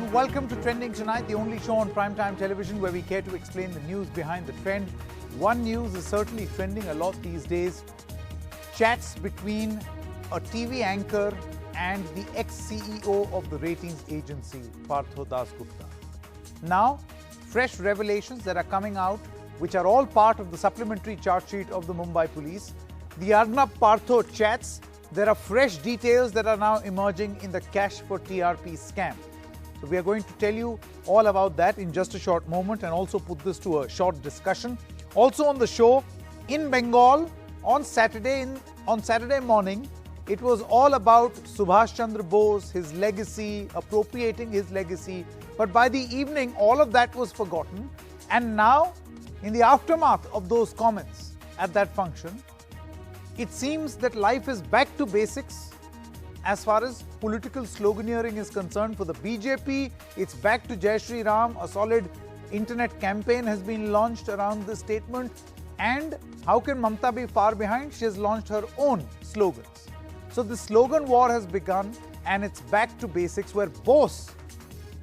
and welcome to Trending Tonight, the only show on primetime television where we care to explain the news behind the trend. One news is certainly trending a lot these days. Chats between a TV anchor and the ex-CEO of the ratings agency, Partho Dasgupta. Now, fresh revelations that are coming out, which are all part of the supplementary charge sheet of the Mumbai police. The Arnab Partho chats, there are fresh details that are now emerging in the cash for TRP scam. So we are going to tell you all about that in just a short moment and also put this to a short discussion. Also on the show, in Bengal, on Saturday morning, it was all about Subhash Chandra Bose, his legacy, appropriating his legacy. But by the evening, all of that was forgotten. And now, in the aftermath of those comments at that function, it seems that life is back to basics as far as political sloganeering is concerned. For the BJP, it's back to Jai Shri Ram. A solid internet campaign has been launched around this statement. And how can Mamata be far behind? She has launched her own slogans. So the slogan war has begun and it's back to basics, where Bose,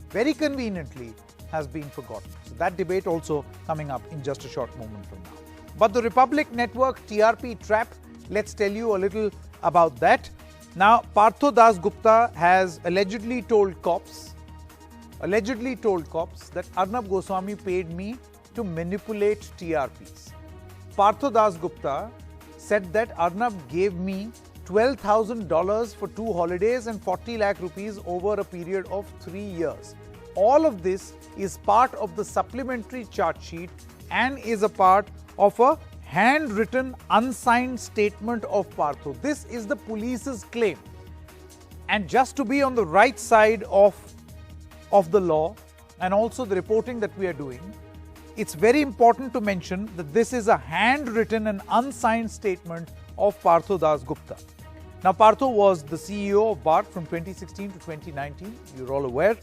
very conveniently, has been forgotten. So that debate also coming up in just a short moment from now. But the Republic Network TRP trap, let's tell you a little about that. Now, Partho Dasgupta has allegedly told cops that Arnab Goswami paid me to manipulate TRPs. Partho Dasgupta said that Arnab gave me $12,000 for 2 holidays and 40 lakh rupees over a period of 3 years. All of this is part of the supplementary charge sheet and is a part of a handwritten, unsigned statement of Partho. This is the police's claim. And just to be on the right side of the law and also the reporting that we are doing, it's very important to mention that this is a handwritten and unsigned statement of Partho Dasgupta. Now, Partho was the CEO of BART from 2016 to 2019, you're all aware.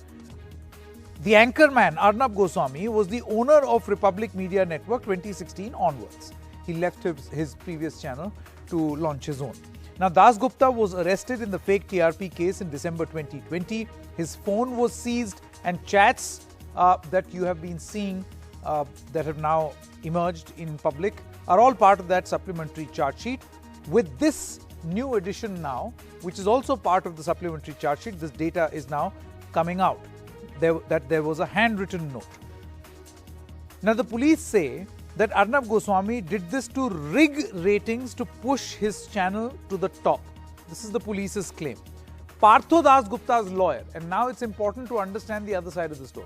The anchorman, Arnab Goswami, was the owner of Republic Media Network 2016 onwards. He left his previous channel to launch his own. Now, Dasgupta was arrested in the fake TRP case in December 2020. His phone was seized, and chats that you have been seeing that have now emerged in public are all part of that supplementary charge sheet. With this new addition now, which is also part of the supplementary charge sheet, this data is now coming out, that there was a handwritten note. Now, the police say that Arnab Goswami did this to rig ratings to push his channel to the top. This is the police's claim. Partho Dasgupta's lawyer, and now it's important to understand the other side of the story.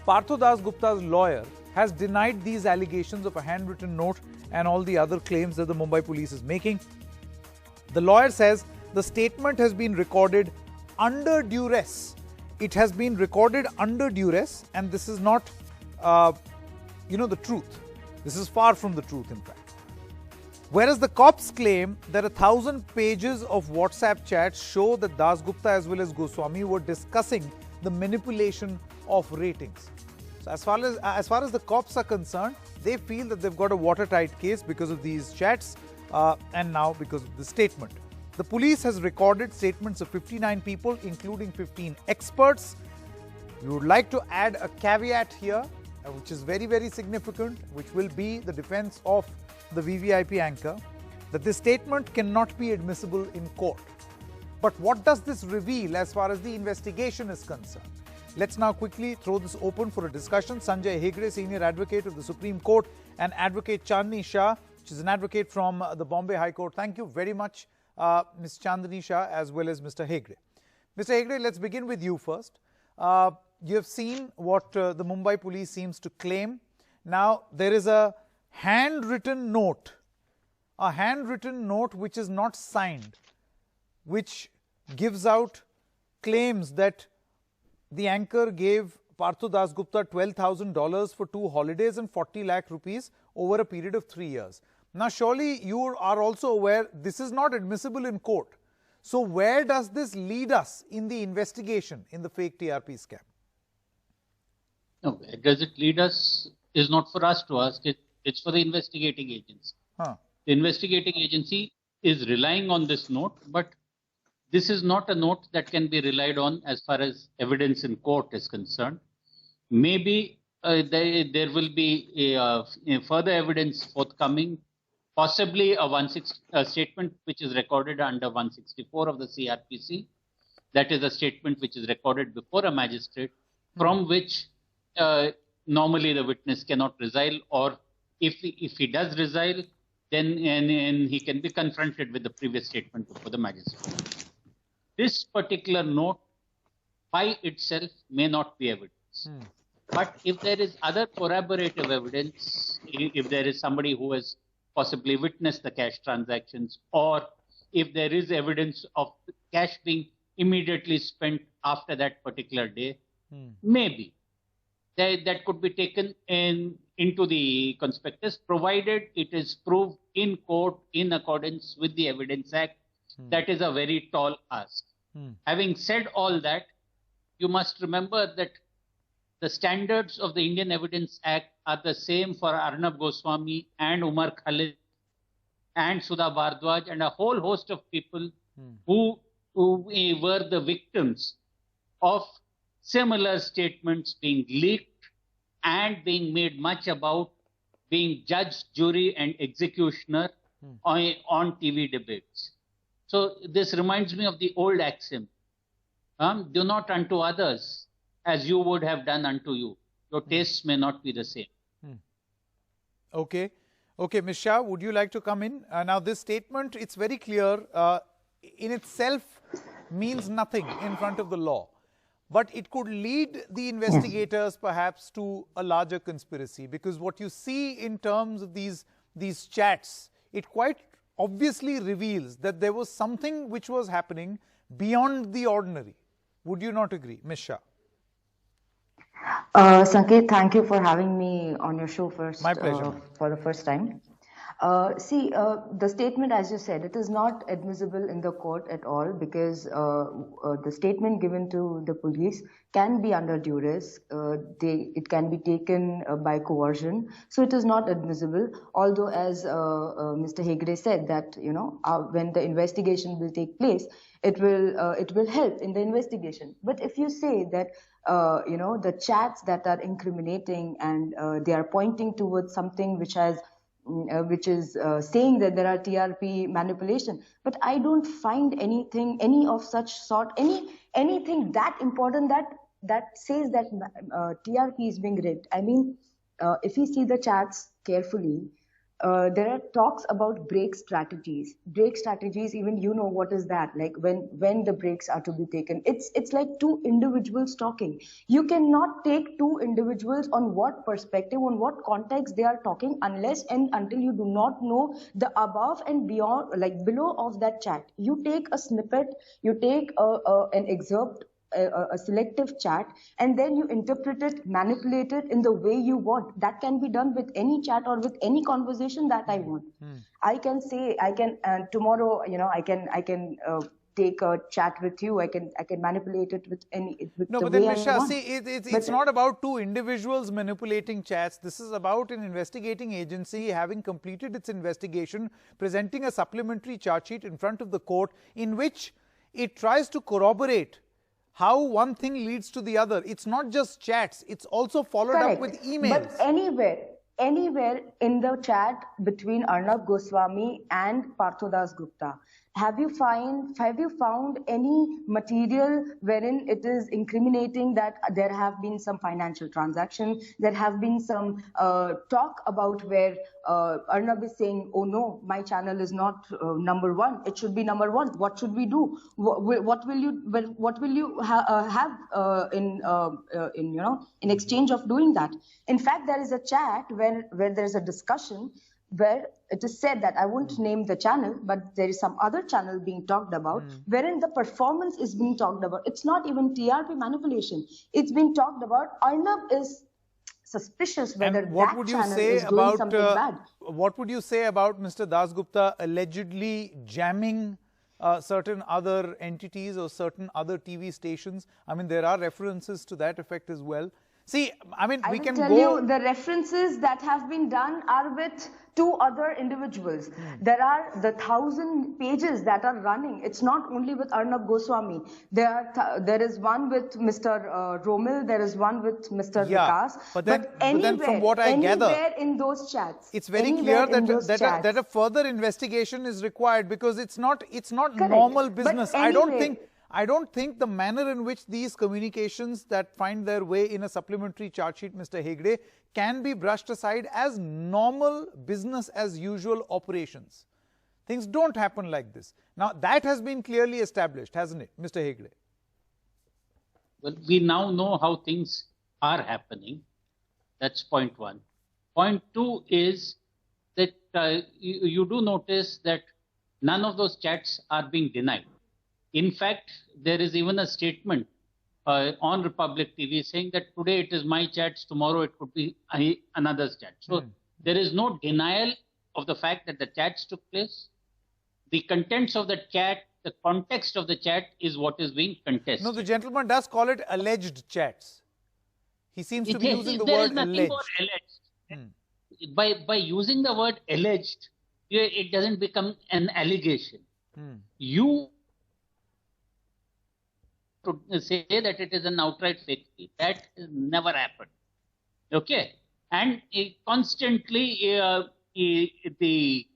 Partho Dasgupta's lawyer has denied these allegations of a handwritten note and all the other claims that the Mumbai police is making. The lawyer says the statement has been recorded under duress. It has been recorded under duress, and this is not, the truth. This is far from the truth, in fact. Whereas the cops claim that 1,000 pages of WhatsApp chats show that Dasgupta as well as Goswami were discussing the manipulation of ratings. So as far as the cops are concerned, they feel that they've got a watertight case because of these chats and now because of the statement. The police has recorded statements of 59 people, including 15 experts. We would like to add a caveat here, which is very, very significant, which will be the defense of the VVIP anchor, that this statement cannot be admissible in court. But what does this reveal as far as the investigation is concerned? Let's now quickly throw this open for a discussion. Sanjay Hegde, Senior Advocate of the Supreme Court, and Advocate Chandni Shah, which is an advocate from the Bombay High Court. Thank you very much, Ms. Chandni Shah, as well as Mr. Hegde. Mr. Hegde, let's begin with you first. You have seen what the Mumbai police seems to claim. Now, there is a handwritten note which is not signed, which gives out claims that the anchor gave Partho Dasgupta $12,000 for 2 holidays and 40 lakh rupees over a period of 3 years. Now, surely you are also aware this is not admissible in court. So, where does this lead us in the investigation in the fake TRP scam? No, where does it lead us is not for us to ask. It's for the investigating agency. The investigating agency is relying on this note, but this is not a note that can be relied on as far as evidence in court is concerned. Maybe there will be a further evidence forthcoming, possibly a statement which is recorded under 164 of the CRPC. That is a statement which is recorded before a magistrate, from which normally the witness cannot resile, or if he does resile, then and he can be confronted with the previous statement before the magistrate. This particular note by itself may not be evidence. But if there is other corroborative evidence, if there is somebody who has possibly witnessed the cash transactions, or if there is evidence of cash being immediately spent after that particular day, maybe that could be taken into the conspectus, provided it is proved in court in accordance with the Evidence Act. That is a very tall ask. Having said all that, you must remember that the standards of the Indian Evidence Act are the same for Arnab Goswami and Umar Khalid and Sudha Bhardwaj and a whole host of people who were the victims of similar statements being leaked and being made much about, being judge, jury, and executioner on TV debates. So this reminds me of the old axiom, do not unto others as you would have done unto you. Your tastes may not be the same. Okay. Okay, Ms. Shah, would you like to come in? Now, this statement, it's very clear, in itself means nothing in front of the law. But it could lead the investigators perhaps to a larger conspiracy, because what you see in terms of these chats, it quite obviously reveals that there was something which was happening beyond the ordinary. Would you not agree, Ms. Shah? Sanket, thank you for having me on your show first. My pleasure. For the first time. The statement, as you said, it is not admissible in the court at all, because the statement given to the police can be under duress. It can be taken by coercion, so it is not admissible. Although, as Mr. Hegde said, that when the investigation will take place, it will help in the investigation. But if you say that the chats that are incriminating and they are pointing towards something which is saying that there are TRP manipulation, but I don't find any of such sort, anything that important that says that TRP is being rigged. I mean, if you see the chats carefully, there are talks about break strategies. Break strategies, even you know what is that, like when the breaks are to be taken. It's like two individuals talking. You cannot take two individuals on what perspective, on what context they are talking, unless and until you do not know the above and beyond, like below of that chat. You take a snippet, you take an excerpt, a selective chat, and then you interpret it, manipulate it in the way you want. That can be done with any chat or with any conversation that I want. I can say, tomorrow, I can take a chat with you. I can manipulate it with no, the but then, way Ms. Shah, I want. see, it's not about two individuals manipulating chats. This is about an investigating agency having completed its investigation, presenting a supplementary charge sheet in front of the court in which it tries to corroborate how one thing leads to the other. It's not just chats, it's also followed up with emails. But anywhere in the chat between Arnab Goswami and Partho Das Gupta, have you found any material wherein it is incriminating that there have been some financial transaction, there have been some talk about where Arnab is saying, oh no, my channel is not number one, it should be number one. What should we do? What will you have in exchange of doing that? In fact, there is a chat where there is a discussion where it is said that I won't name the channel, but there is some other channel being talked about, wherein the performance is being talked about. It's not even TRP manipulation. It's being talked about. Arnab is suspicious whether that channel is doing something bad. What would you say about Mr. Das Gupta allegedly jamming certain other entities or certain other TV stations? I mean, there are references to that effect as well. See, I mean, I we will can tell go. you, the references that have been done are with two other individuals. There are the 1,000 pages that are running. It's not only with Arnab Goswami. There is one with Mr. Romil. There is one with Mr. Yeah, Vikas. but then from Anywhere, what I gather, anywhere in those chats, it's very anywhere clear in that those chats. that a further investigation is required, because it's not Correct. normal But business. anyway, I don't think the manner in which these communications that find their way in a supplementary charge sheet, Mr. Hegde, can be brushed aside as normal business as usual operations. Things don't happen like this. Now, that has been clearly established, hasn't it, Mr. Hegde? Well, we now know how things are happening. That's point one. Point two is that you do notice that none of those chats are being denied. In fact, there is even a statement on Republic TV saying that today it is my chats, tomorrow it could be another's chat. So there is no denial of the fact that the chats took place. The contents of the chat, the context of the chat is what is being contested. No, the gentleman does call it alleged chats. He seems to be using the word alleged. By using the word alleged, it doesn't become an allegation. You to say that it is an outright fake tweet. That never happened. Okay? And constantly the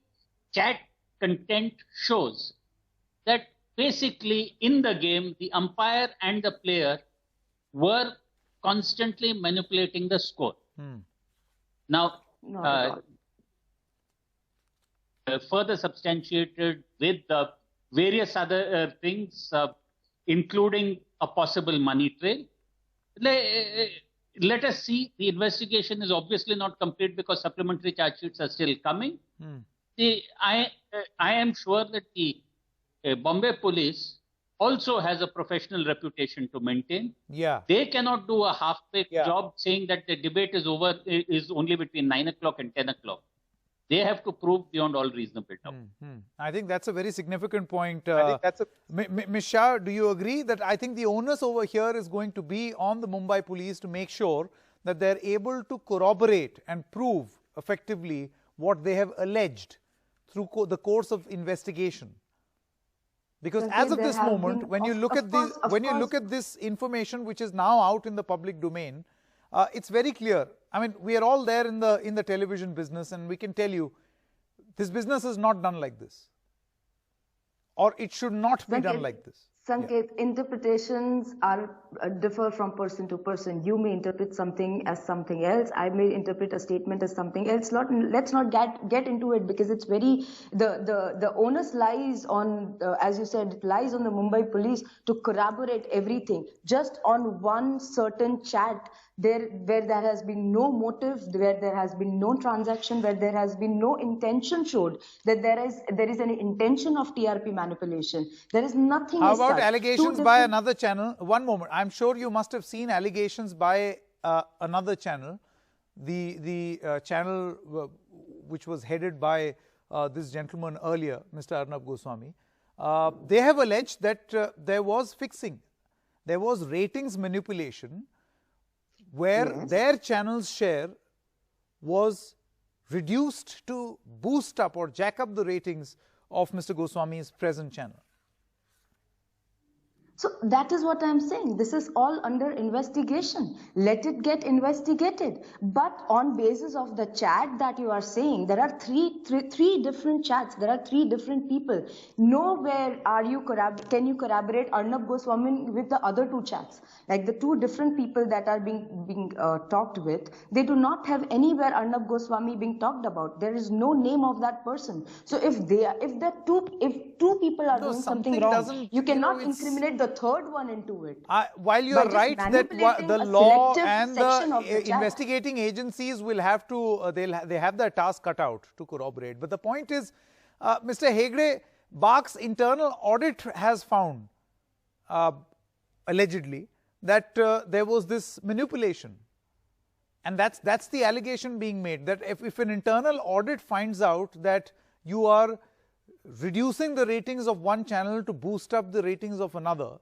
chat content shows that basically in the game, the umpire and the player were constantly manipulating the score. Now, further substantiated with various other things, including a possible money trail. Let us see. The investigation is obviously not complete because supplementary charge sheets are still coming. I am sure that the Bombay police also has a professional reputation to maintain. Yeah. They cannot do a half-baked job saying that the debate is over, is only between 9 o'clock and 10 o'clock. They have to prove beyond all reasonable doubt. I think that's a very significant point. Ms. Shah, do you agree that I think the onus over here is going to be on the Mumbai police to make sure that they're able to corroborate and prove effectively what they have alleged through the course of investigation? Because as of this moment, when you look at this information which is now out in the public domain, it's very clear. I mean, we are all there in the television business, and we can tell you this business is not done like this, or it should not be done like this. Sanket, interpretations differ from person to person. You may interpret something as something else. I may interpret a statement as something else. Let's not get into it, because it's very the onus lies on, as you said, it lies on the Mumbai police to corroborate everything. Just on one certain chat, where there has been no motive, where there has been no transaction, where there has been no intention showed that there is an intention of TRP manipulation. There is nothing. How about allegations by another channel? One moment. I'm sure you must have seen allegations by another channel, the channel which was headed by this gentleman earlier, Mr. Arnab Goswami. They have alleged that there was fixing, there was ratings manipulation, where their channel's share was reduced to boost up or jack up the ratings of Mr. Goswami's present channel. So that is what I'm saying. This is all under investigation. Let it get investigated. But on basis of the chat that you are saying, there are three different chats. There are three different people. Nowhere can you corroborate Arnab Goswami with the other two chats. Like the two different people that are being talked with, they do not have anywhere Arnab Goswami being talked about. There is no name of that person. So if two people are doing something wrong, you cannot incriminate the third one into it. While you are right that the law and the investigating agencies will have to, they have their task cut out to corroborate. But the point is, Mr. Hegde, BARC's internal audit has found, allegedly, that there was this manipulation. And that's the allegation being made, that if an internal audit finds out that you are reducing the ratings of one channel to boost up the ratings of another,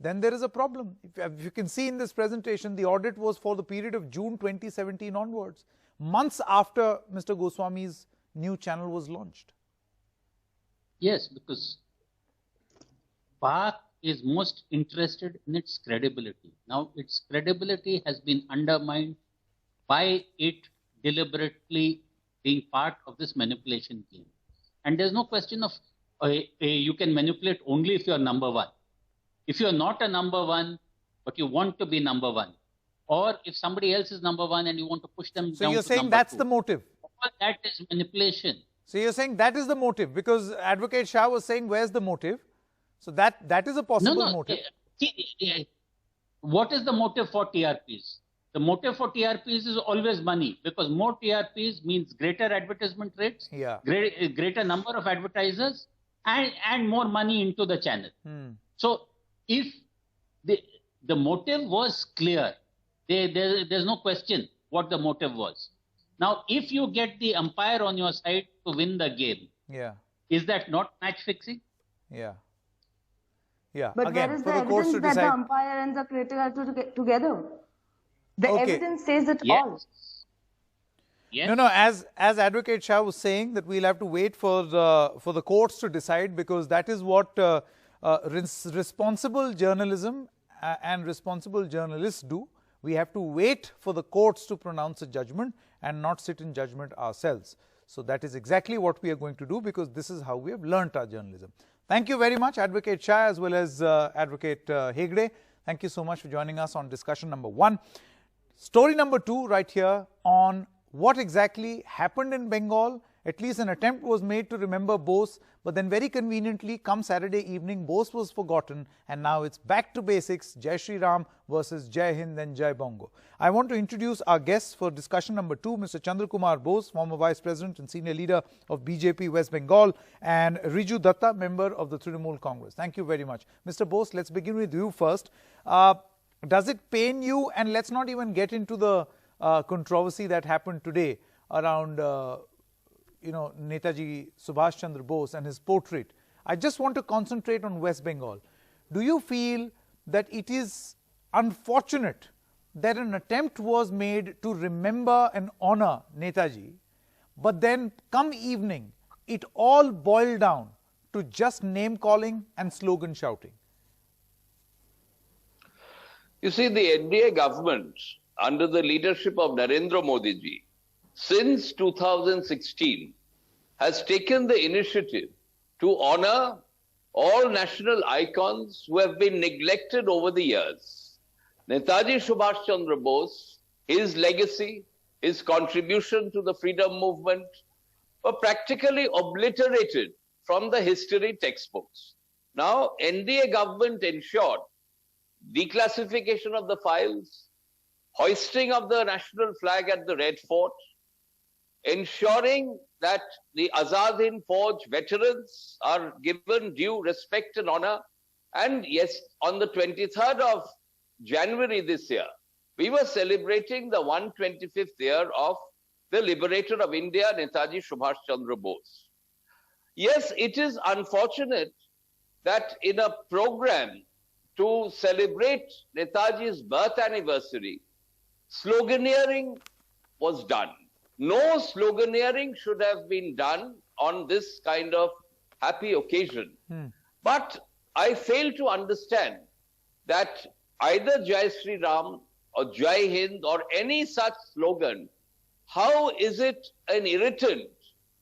then there is a problem. If you can see in this presentation, the audit was for the period of June 2017 onwards, months after Mr. Goswami's new channel was launched. Yes, because PAC is most interested in its credibility. Now, its credibility has been undermined by it deliberately being part of this manipulation game. And there's no question of you can manipulate only if you're number one. If you're not a number one, but you want to be number one, or if somebody else is number one and you want to push them down to number two. So you're saying that's the motive? All that is manipulation. So you're saying that is the motive, because Advocate Shah was saying where's the motive? So that is a possible motive. What is the motive for TRPs? The motive for TRPs is always money, because more TRPs means greater advertisement rates, greater number of advertisers, and more money into the channel. So if the motive was clear, there's no question what the motive was. Now, if you get the umpire on your side to win the game, is that not match fixing? Yeah. But again, where is the evidence that the umpire and the creator are together? The evidence says it all. Yes. No, as Advocate Shah was saying, that we'll have to wait for the courts to decide, because that is what responsible journalism and responsible journalists do. We have to wait for the courts to pronounce a judgment and not sit in judgment ourselves. So that is exactly what we are going to do, because this is how we have learnt our journalism. Thank you very much, Advocate Shah as well as Advocate Hegde. Thank you so much for joining us on discussion number 1. Story number 2 right here on what exactly happened in Bengal. At least an attempt was made to remember Bose, but then very conveniently, come Saturday evening, Bose was forgotten, and now it's back to basics, Jai Shri Ram versus Jai Hind and Jai Bongo. I want to introduce our guests for discussion number 2, Mr. Chandrakumar Bose, former Vice President and Senior Leader of BJP West Bengal, and Riju Datta, member of the Trinamool Congress. Thank you very much. Mr. Bose, let's begin with you first. Does it pain you, and let's not even get into the controversy that happened today around Netaji Subhash Chandra Bose and his portrait. I just want to concentrate on West Bengal. Do you feel that it is unfortunate that an attempt was made to remember and honor Netaji, but then come evening, it all boiled down to just name calling and slogan shouting? You see, the NDA government, under the leadership of Narendra Modi ji, since 2016, has taken the initiative to honor all national icons who have been neglected over the years. Netaji Subhash Chandra Bose, his legacy, his contribution to the freedom movement were practically obliterated from the history textbooks. Now, NDA government ensured declassification of the files, hoisting of the national flag at the Red Fort, ensuring that the Azad Hind Fauj veterans are given due respect and honor. And yes, on the 23rd of January this year, we were celebrating the 125th year of the liberator of India, Netaji Subhash Chandra Bose. Yes, it is unfortunate that in a program to celebrate Netaji's birth anniversary, sloganeering was done. No sloganeering should have been done on this kind of happy occasion. But I fail to understand that either Jai Shri Ram or Jai Hind or any such slogan, how is it an irritant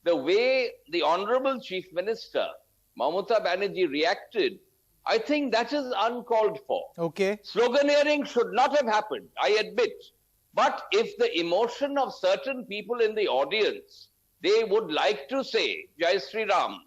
the way the Honorable Chief Minister, Mamata Banerjee, reacted? I think that is uncalled for. Okay. Sloganeering should not have happened, I admit. But if the emotion of certain people in the audience, they would like to say Jai Shri Ram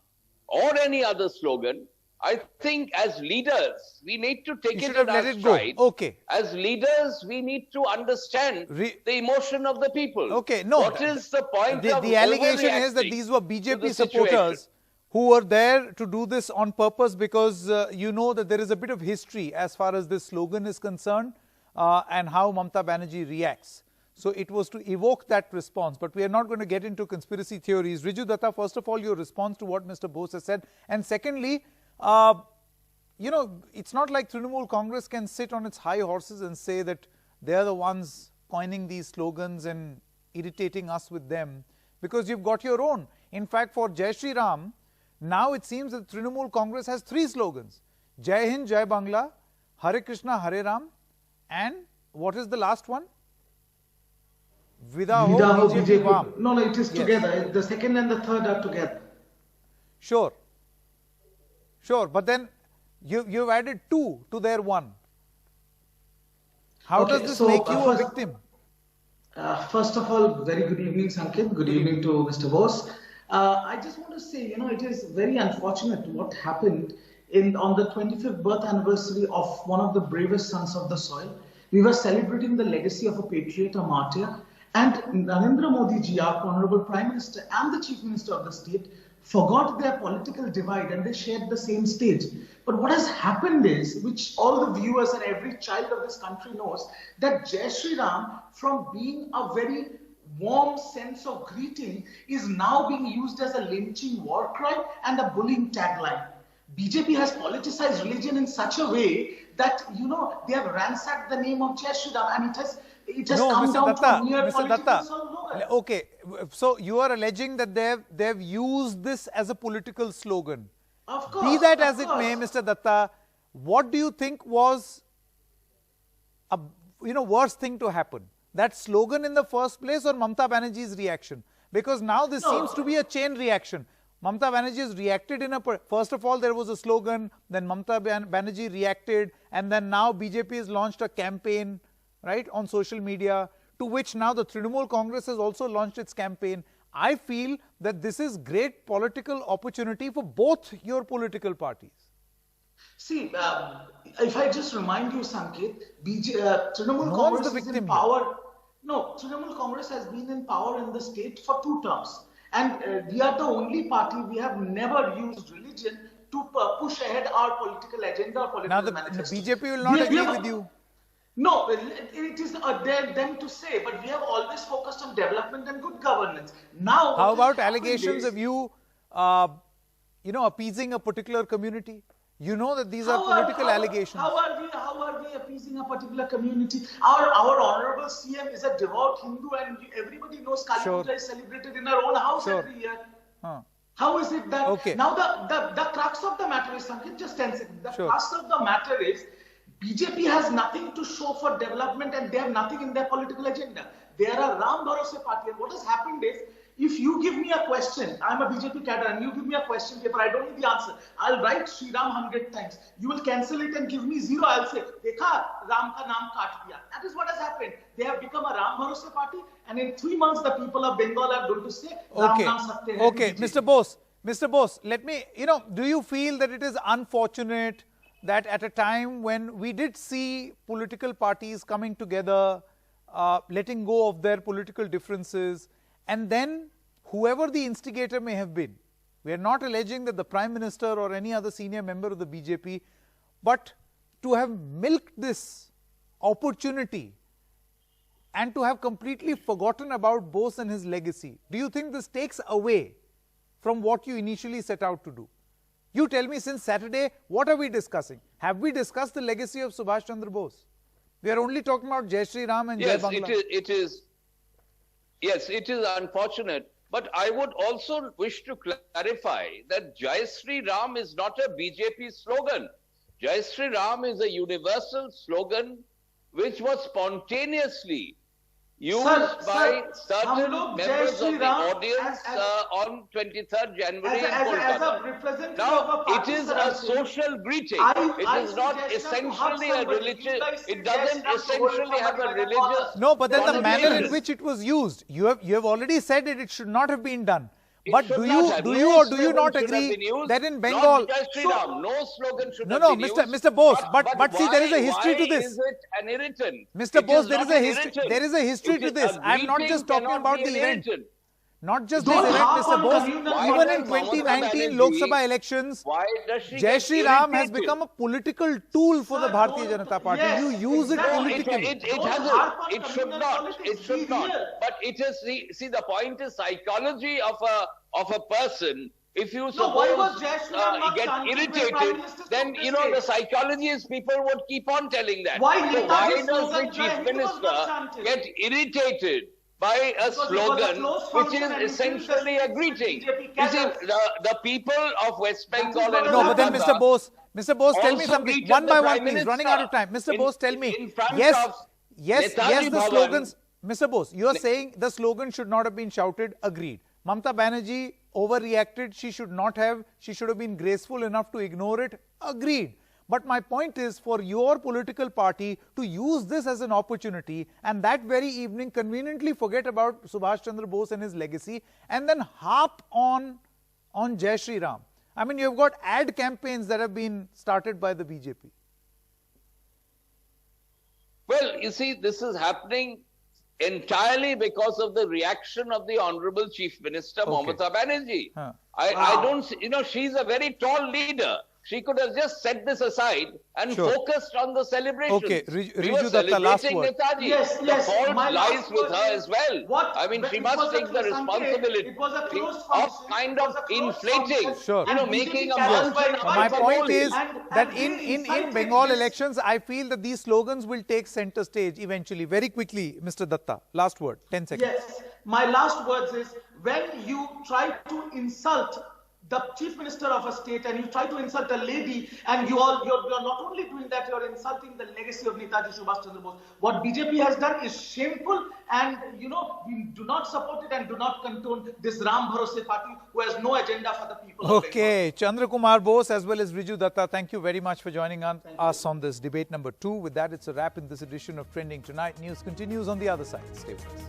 or any other slogan, I think as leaders, we need to take it in our stride. Okay. As leaders, we need to understand the emotion of the people. Okay, no. What is the point of the allegation is that these were BJP supporters who were there to do this on purpose, because you know that there is a bit of history as far as this slogan is concerned. And how Mamata Banerjee reacts. So it was to evoke that response. But we are not going to get into conspiracy theories. Riju Datta, first of all, your response to what Mr. Bose has said. And secondly, you know, it's not like Trinamool Congress can sit on its high horses and say that they are the ones coining these slogans and irritating us with them, because you've got your own. In fact, for Jai Shri Ram, now it seems that Trinamool Congress has 3 slogans: Jai Hind, Jai Bangla, Hare Krishna, Hare Ram, and what is the last one? Vida Ho BJP Vam. No, it is together. The second and the third are together. Sure. Sure, but then you've added 2 to their 1. How does this make you a victim? First of all, very good evening, Sanket. Good evening to Mr. Bose. I just want to say, it is very unfortunate what happened on the 25th birth anniversary of one of the bravest sons of the soil. We were celebrating the legacy of a patriot, a martyr, and Narendra Modi ji, our Honorable Prime Minister and the Chief Minister of the state, forgot their political divide and they shared the same stage. But what has happened is, which all the viewers and every child of this country knows, that Jai Shri Ram, from being a very warm sense of greeting, is now being used as a lynching war cry and a bullying tagline. BJP has politicized religion in such a way that, they have ransacked the name of Jai Shri Ram, and it has come down to a mere political slogan. Okay, so you are alleging that they've used this as a political slogan. Of course. Be that as it may, Mr. Datta, what do you think was a worst thing to happen? That slogan in the first place, or Mamata Banerjee's reaction? Because now this seems to be a chain reaction. Mamata Banerjee has reacted first of all there was a slogan, then Mamata Banerjee reacted, and then now BJP has launched a campaign, right, on social media, to which now the Trinamool Congress has also launched its campaign. I feel that this is great political opportunity for both your political parties. See, if I just remind you, Sanket, Trinamool Congress is in power. No, Trinamool Congress has been in power in the state for 2 terms. And we are the only party, we have never used religion to push ahead our political agenda or political manifesto. Now the BJP will not agree with you. No, it is them to say, but we have always focused on development and good governance. Now, how about allegations of you, appeasing a particular community? You know that these are political allegations. How are we appeasing a particular community? Our honorable CM is a devout Hindu, and everybody knows Kali Puja is celebrated in our own house every year. How is it that now the crux of the matter is, Sanket, just 10 seconds. The crux of the matter is, BJP has nothing to show for development and they have nothing in their political agenda. They are a Ram Bharose party, and what has happened is, if you give me a question, I'm a BJP cadre, and you give me a question paper, I don't need the answer. I'll write Shri Ram 100 times. You will cancel it and give me 0. I'll say, Dekha, Ram ka naam kaat diya. That is what has happened. They have become a Ram Bharose party, and in 3 months, the people of Bengal are going to say, Ram naam sakte hai. Okay, Mr. Bose, let me, do you feel that it is unfortunate that at a time when we did see political parties coming together, letting go of their political differences, and then whoever the instigator may have been, we are not alleging that the Prime Minister or any other senior member of the BJP, but to have milked this opportunity and to have completely forgotten about Bose and his legacy, do you think this takes away from what you initially set out to do? You tell me, since Saturday, what are we discussing? Have we discussed the legacy of Subhash Chandra Bose? We are only talking about Jai Shri Ram and Jai Bangla. Yes, it is unfortunate. But I would also wish to clarify that Jai Shri Ram is not a BJP slogan. Jai Shri Ram is a universal slogan which was spontaneously used by certain members of the audience on 23rd January in Kolkata. Now, it is a social greeting. It is not essentially a religious, it doesn't essentially have a religious... No, but then the manner in which it was used, you have already said it should not have been done. But do you not agree that in Bengal... No slogan should have been used. Mr. Bose, but see, there is a history to this. Is it an irritant? Mr. Bose, there is a history to this. I am not just talking about the event. Not just this event, Mr. Bose. Even in 2019 Lok Sabha elections, Jai Shri Ram has become a political tool for the Bharatiya Janata Party. You use it politically. It should not. It should not. But it is, see, the point is psychology of a person if you why was suppose Jai Shri Ram not get chanted when Prime irritated, Minister spoke then this you know day? the psychologists people would keep on telling that. Why So why Netaji's does the slogan, chief Jai Hind was not minister chanted? get irritated by a Because it was a slogan closed which function and is he filled the essentially a streets with greeting? BJP You see, cadres. the people of West Bengal what and has No, but then happened. Mr. Bose, tell me also something. greeted One the by one, Prime please. Running Minister out of time. Mr. in- Bose, tell me. in front Yes, of yes, Netaji the Bhavan. slogans. Mr. Bose, you are saying the slogan should not have been shouted. Agreed. Mamata Banerjee overreacted. She should have been graceful enough to ignore it. Agreed. But my point is for your political party to use this as an opportunity and that very evening conveniently forget about Subhash Chandra Bose and his legacy and then harp on Jai Shri Ram. I mean, you've got ad campaigns that have been started by the BJP. Well, you see, this is happening entirely because of the reaction of the Honorable Chief Minister, Mamata Banerjee. I don't, she's a very tall leader. She could have just set this aside and focused on the celebration. Okay, we Riju were Datta, last celebrating word. Netaji. Yes, the yes, fault my lies last with word her is as well. I mean, she it must was take the responsibility it was a closed of function, kind it of was a closed inflating, function, Sure. and making a BJP cadres mountain were out My of a point molehill. is that they in incited Bengal this. elections, I feel that these slogans will take center stage eventually. Very quickly, Mr. Datta, last word, 10 seconds. Yes, my last words is when you try to insult the chief minister of a state and you try to insult a lady and you're not only doing that, you're insulting the legacy of Netaji Subhash Chandra Bose. What BJP has done is shameful and we do not support it and do not condone this Ram Bharose party who has no agenda for the people of Bengal. Okay, Chandra Kumar Bose as well as Riju Datta, thank you very much for joining us on this debate number 2. With that, it's a wrap in this edition of Trending Tonight. News continues on the other side. Stay with us.